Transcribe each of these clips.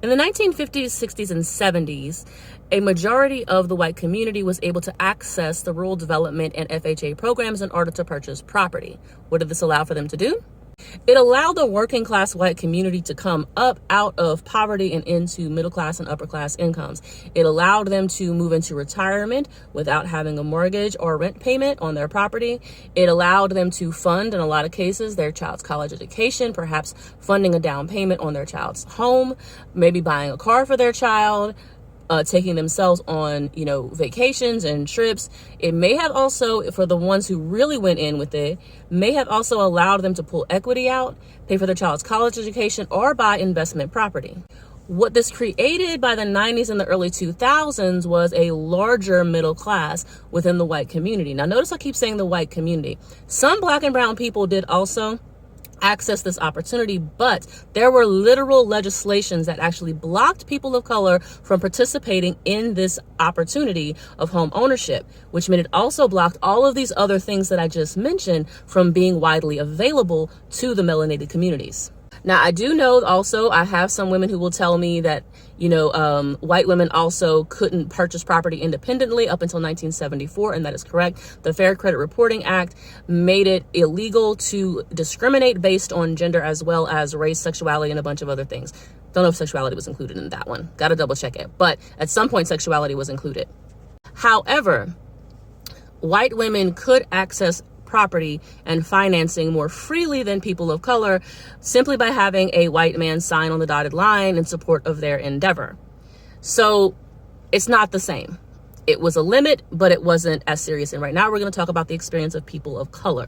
In the 1950s, 60s, and 70s, a majority of the white community was able to access the rural development and FHA programs in order to purchase property. What did this allow for them to do? It allowed the working class white community to come up out of poverty and into middle class and upper class incomes. It allowed them to move into retirement without having a mortgage or rent payment on their property. It allowed them to fund, in a lot of cases, their child's college education, perhaps funding a down payment on their child's home, maybe buying a car for their child, taking themselves on, vacations and trips. It may have also, for the ones who really went in with it, may have also allowed them to pull equity out, pay for their child's college education, or buy investment property. What this created by the 90s and the early 2000s was a larger middle class within the white community. Now, notice I keep saying the white community. Some black and brown people did also access this opportunity, but there were literal legislations that actually blocked people of color from participating in this opportunity of home ownership, which meant it also blocked all of these other things that I just mentioned from being widely available to the melanated communities. Now, I do know also, I have some women who will tell me that, white women also couldn't purchase property independently up until 1974, and that is correct. The Fair Credit Reporting Act made it illegal to discriminate based on gender as well as race, sexuality, and a bunch of other things. Don't know if sexuality was included in that one. Got to double check it. But at some point, sexuality was included. However, white women could access property and financing more freely than people of color simply by having a white man sign on the dotted line in support of their endeavor. So it's not the same. It was a limit, but it wasn't as serious. And right now we're going to talk about the experience of people of color.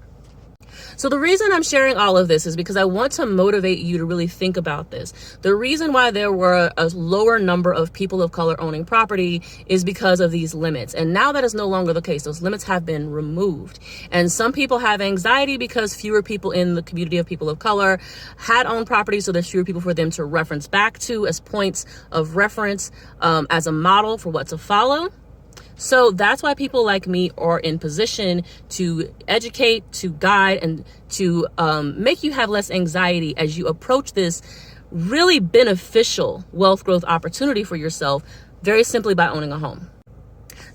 So the reason I'm sharing all of this is because I want to motivate you to really think about this. The reason why there were a lower number of people of color owning property is because of these limits. And now that is no longer the case. Those limits have been removed. And some people have anxiety because fewer people in the community of people of color had owned property. So there's fewer people for them to reference back to as points of reference, as a model for what to follow. So that's why people like me are in position to educate, to guide, and to make you have less anxiety as you approach this really beneficial wealth growth opportunity for yourself, very simply by owning a home.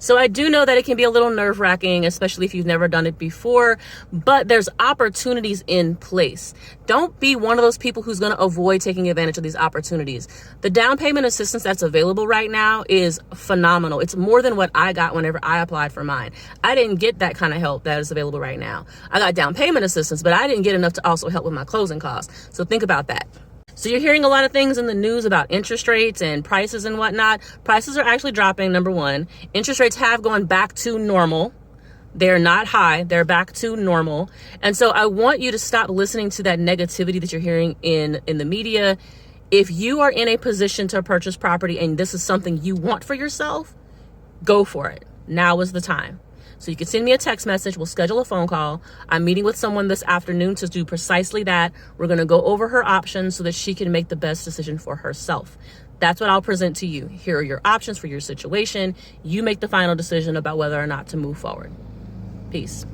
So I do know that it can be a little nerve-wracking, especially if you've never done it before, but there's opportunities in place. Don't be one of those people who's going to avoid taking advantage of these opportunities. The down payment assistance that's available right now is phenomenal. It's more than what I got whenever I applied for mine. I didn't get that kind of help that is available right now. I got down payment assistance, but I didn't get enough to also help with my closing costs. So think about that. So you're hearing a lot of things in the news about interest rates and prices and whatnot. Prices are actually dropping, number one. Interest rates have gone back to normal. They're not high. They're back to normal. And so I want you to stop listening to that negativity that you're hearing in the media. If you are in a position to purchase property and this is something you want for yourself, go for it. Now is the time. So you can send me a text message. We'll schedule a phone call. I'm meeting with someone this afternoon to do precisely that. We're going to go over her options so that she can make the best decision for herself. That's what I'll present to you. Here are your options for your situation. You make the final decision about whether or not to move forward. Peace.